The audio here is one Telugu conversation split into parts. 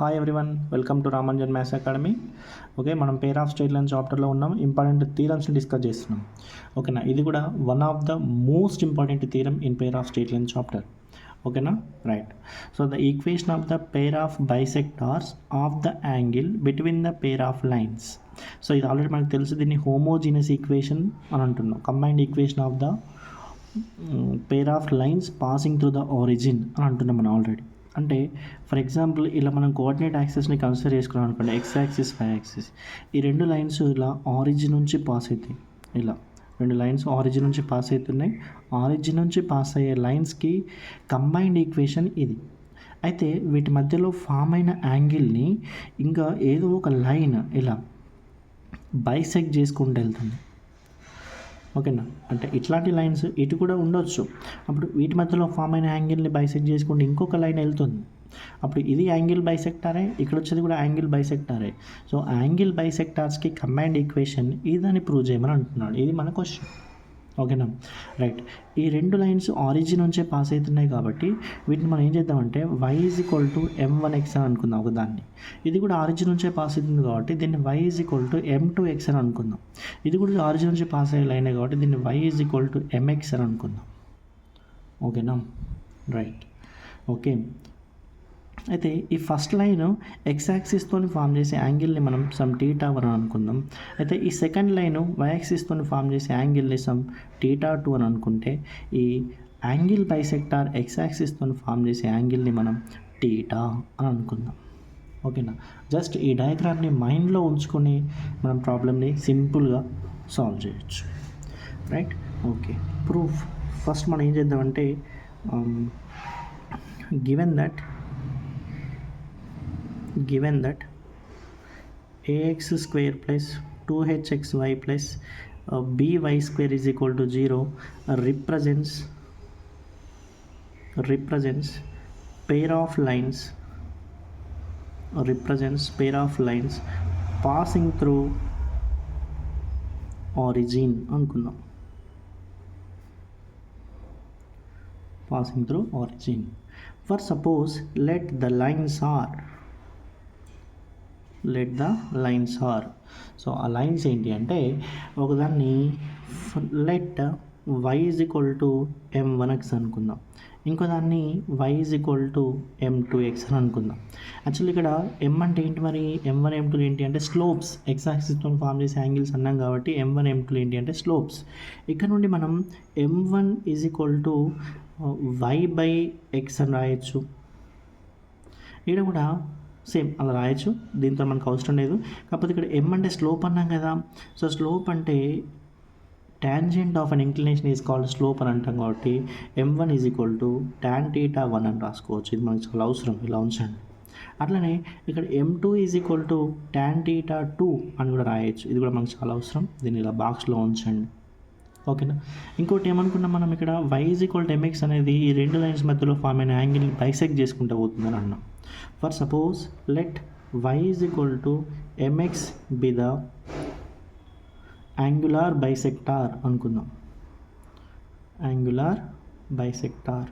Hi everyone, welcome to Ramanjan maths academy. Okay, మనం పేర్ ఆఫ్ స్ట్రెయిట్ లైన్ చాప్టర్లో ఉన్నాం. ఇంపార్టెంట్ థీరమ్స్ని డిస్కస్ చేస్తున్నాం. ఓకేనా, ఇది కూడా one of the most important theorem in pair of straight line chapter. ఓకేనా, right. So the equation of the pair of bisectors of the angle between the pair of lines. So ఇది ఆల్రెడీ మనకు తెలుసు, దీన్ని హోమోజీనియస్ ఈక్వేషన్ అని అంటున్నాం. Combined equation of the pair of lines passing through the origin అని అంటున్నాం మనం ఆల్రెడీ. అంటే ఫర్ ఎగ్జాంపుల్ ఇలా మనం కోఆర్డినేట్ యాక్సెస్ని కన్సిడర్ చేసుకున్నాం అనుకోండి, ఎక్స్ యాక్సిస్, వై యాక్సిస్. ఈ రెండు లైన్స్ ఇలా ఆరిజిన్ నుంచి పాస్ అవుతాయి. ఇలా రెండు లైన్స్ ఆరిజిన్ నుంచి పాస్ అవుతున్నాయి. ఆరిజిన్ నుంచి పాస్ అయ్యే లైన్స్కి కంబైన్డ్ ఈక్వేషన్ ఇది. అయితే వీటి మధ్యలో ఫామ్ అయిన యాంగిల్ని ఇంకా ఏదో ఒక లైన్ ఇలా బైసెక్ట్ చేసుకుంటూ వెళ్తుంది. ఓకేనా, అంటే ఇట్లాంటి లైన్స్ ఇటు కూడా ఉండొచ్చు. అప్పుడు వీటి మధ్యలో ఫామ్ అయిన యాంగిల్ని బైసెక్ట్ చేసుకుంటే ఇంకొక లైన్ వెళ్తుంది. అప్పుడు ఇది యాంగిల్ బైసెక్టారే, ఇక్కడ వచ్చేది కూడా యాంగిల్ బైసెక్టారే. సో యాంగిల్ బైసెక్టార్స్కి కంబైన్డ్ ఈక్వేషన్ ఇదని ప్రూవ్ చేయమని అంటున్నాడు. ఇది మన క్వశ్చన్. ఓకేనా, రైట్. ఈ రెండు లైన్స్ ఆరిజిన్ నుంచే పాస్ అవుతున్నాయి కాబట్టి వీటిని మనం ఏం చేద్దామంటే y = m1x అని అనుకుందాం ఒకదాన్ని. ఇది కూడా ఆరిజిన్ నుంచే పాస్ అవుతుంది కాబట్టి దీన్ని y = m2x అని అనుకుందాం. ఇది కూడా ఆరిజిన్ నుంచి పాస్ అయ్యే లైనే కాబట్టి దీన్ని y = mx అని అనుకుందాం. ఓకేనా, రైట్. ఓకే, అయితే ఈ ఫస్ట్ లైన్ ఎక్స్ యాక్సిస్తో ఫామ్ చేసే యాంగిల్ని మనం సమ్ θ1 అని అనుకుందాం. అయితే ఈ సెకండ్ లైన్ వై యాక్సిస్తో ఫామ్ చేసే యాంగిల్ని సమ్ θ2 అని అనుకుంటే ఈ యాంగిల్ బైసెక్టార్ ఎక్స్ యాక్సిస్తో ఫామ్ చేసే యాంగిల్ని మనం θ అని అనుకుందాం. ఓకేనా, జస్ట్ ఈ డయాగ్రామ్ని మైండ్లో ఉంచుకొని మనం ప్రాబ్లమ్ని సింపుల్గా సాల్వ్ చేయొచ్చు. రైట్. Okay, proof. ఫస్ట్ మనం ఏం చేద్దామంటే given that ax square plus 2hxy plus by square is equal to 0 represents pair of lines passing through origin అనుకుందాం. passing through origin. For suppose let the lines are. So ఆ లైన్స్ ఏంటి అంటే ఒకదాన్ని లెట్ y = m1x అనుకుందాం, ఇంకో దాన్ని y = m2x అని అనుకుందాం. యాక్చువల్లీ ఇక్కడ m అంటే ఏంటి, మరి m1 m2 ఏంటి అంటే స్లోప్స్. ఎక్స్ యాక్సిస్తో ఫామ్ చేసే యాంగిల్స్ అన్నాం కాబట్టి m1 m2 ఏంటి అంటే స్లోప్స్. ఇక్కడ నుండి మనం m1 = y/x అని రాయొచ్చు. ఇక్కడ కూడా సేమ్ అలా రాయొచ్చు, దీంతో మనకు అవసరం లేదు. కాకపోతే ఇక్కడ m అంటే స్లోప్ అన్నాం కదా. సో స్లోప్ అంటే tangent of an inclination is called slope అని అంటాం కాబట్టి m1 = tan θ1 అని రాసుకోవచ్చు. ఇది మనకు చాలా అవసరం, ఇలా ఉంచండి. అట్లనే ఇక్కడ m2 = tan θ2 అని కూడా రాయొచ్చు. ఇది కూడా మనకు చాలా అవసరం, దీన్ని ఇలా బాక్స్లో ఉంచండి. ఓకేనా, ఇంకోటి ఏమనుకున్నాం మనం, ఇక్కడ y = mx అనేది ఈ రెండు లైన్స్ మధ్యలో ఫామ్ అయిన యాంగిల్ని బైసెక్ట్ చేసుకుంటూ పోతుందని అన్నాం. For suppose let y = mx be the angular bisector అనుకుందాం. Angular bisector.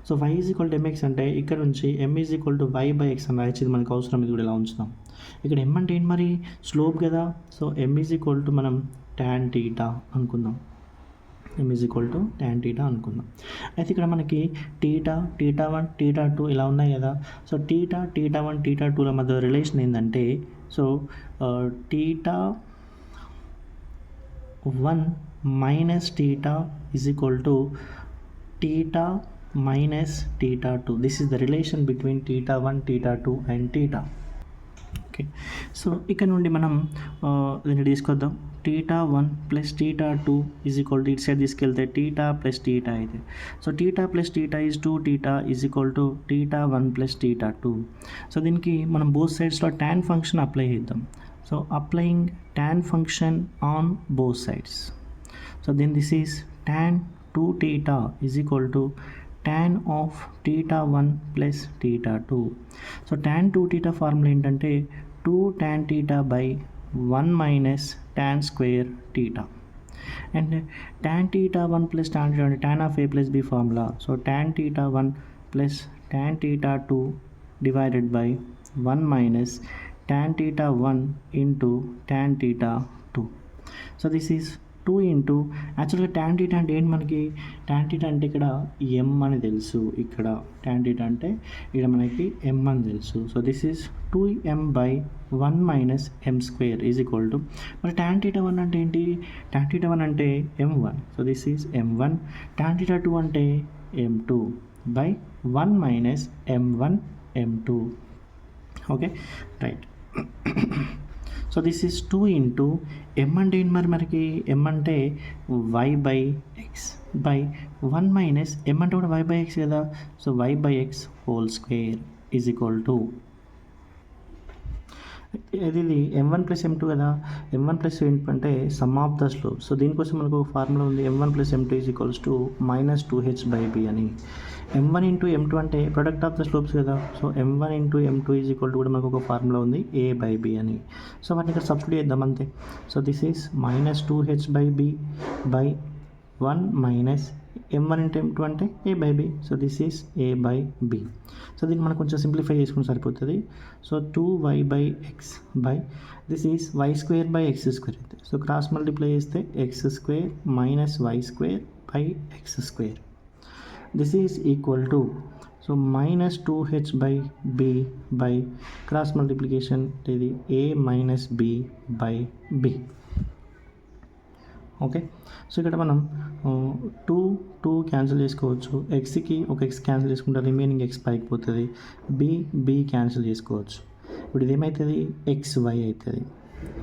So y = mx అంటే ఇక్కడ నుంచి m = y/x అని రాయొచ్చు. ఇది మనకు అవసరం, ఇది కూడా ఇలా ఉంచుదాం. ఇక్కడ m అంటే ఏంటి మరి, స్లోప్ కదా. సో m = మనం tan θ అనుకుందాం. m = tan θ అనుకుందాం. అయితే ఇక్కడ మనకి θ1 θ2 ఇలా ఉన్నాయి కదా. సో θ1 θ2ల మధ్య రిలేషన్ ఏంటంటే, so θ1 - θ θ minus θ2. This is the relation between θ1 θ2 and θ. Okay, so ఇక్కడ నుండి మనం దీన్ని తీసుకొద్దాం. θ1 + θ2 ఇటు సైడ్ తీసుకెళ్తే θ + θ అయితే. So θ + θ is 2θ θ1 + θ2. సో దీనికి మనం బోత్ సైడ్స్లో tan ఫంక్షన్ అప్లై చేద్దాం. So applying tan function on both sides. So then this is tan 2θ tan of θ1 + θ2. So tan 2θ formula ఏంటంటే 2 tan θ/1 - tan square θ. And tan θ1 + tan θ tan of a + b formula. So tan θ1 + tan θ2 divided by 1 minus tan theta 1 into tan theta 2. So this is 2 into యాక్చువల్గా tan theta అంటే ఏంటి మనకి tan theta అంటే ఇక్కడ m అని తెలుసు, ఇక్కడ tan theta అంటే ఇక్కడ మనకి m అని తెలుసు. So this is 2m by 1 minus m square is equal to మరి tan theta 1 అంటే ఏంటి, tan theta 1 అంటే m1. So this is m1. tan theta 2 అంటే m2 by 1 minus m1 m2. Okay right. So this is 2 into m అంటే ఏంటి మరి మనకి m అంటే y by X by 1 minus m అంటే కూడా y బై ఎక్స్ కదా. So y by X whole square is equal to ఇది m1 ప్లస్ m2 కదా. m1 ప్లస్ ఏంటంటే some of the slope. So దీనికోసం మనకు ఒక ఫార్ములా ఉంది, m1 plus m2 is equals to minus 2h by b అని. m1 ఇంటూ m2 అంటే ప్రొడక్ట్ ఆఫ్ ద స్లోప్స్ కదా. So m1 into m2 is equal to కూడా మనకు ఒక ఫార్ములా ఉంది, a బై b అని. సో వాటిని ఇక్కడ సబ్స్టిట్యూట్ చేద్దాం అంతే. So this is minus 2h by b by 1 minus m1 into m2 అంటే a by b. So this is a by b. So దీన్ని మనం కొంచెం సింప్లిఫై చేసుకుని సరిపోతుంది. So 2y by X by this is y square by X square అయితే. సో క్రాస్ మల్టిప్లై చేస్తే X square minus y square by X square. This is equal to so minus 2h by b by cross multiplication ఇది a minus b by b. Okay. So ఇక్కడ మనం 2 క్యాన్సిల్ చేసుకోవచ్చు, ఎక్స్కి ఒక ఎక్స్ క్యాన్సిల్ చేసుకుంటే రిమైనింగ్ ఎక్స్ పైకి పోతుంది, బి క్యాన్సిల్ చేసుకోవచ్చు. ఇప్పుడు ఇది ఏమవుతుంది, XY అవుతుంది.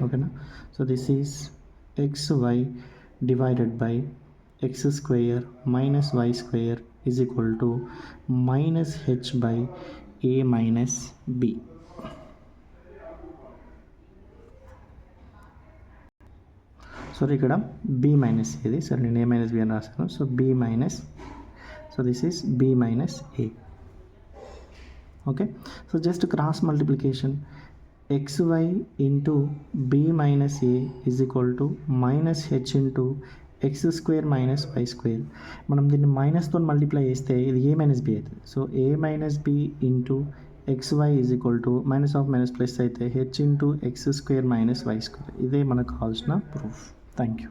ఓకేనా. So this is XY divided by X square minus y square is equal to minus h by a minus b. So ఇక్కడ b మైనస్ ఏది, సరే నేను a మైనస్ b అని రాస్తాను. So b minus, so this is b minus a. Okay. So just cross multiplication xy into b minus a is equal to minus h into X square minus y square. మనం దీన్ని మైనస్తో మల్టిప్లై చేస్తే ఇది a మైనస్ b అవుతుంది. So a minus b into xy is equal to minus of minus plus అయితే h into X square minus y square. ఇదే మనకు కావాల్సిన ప్రూఫ్. Thank you.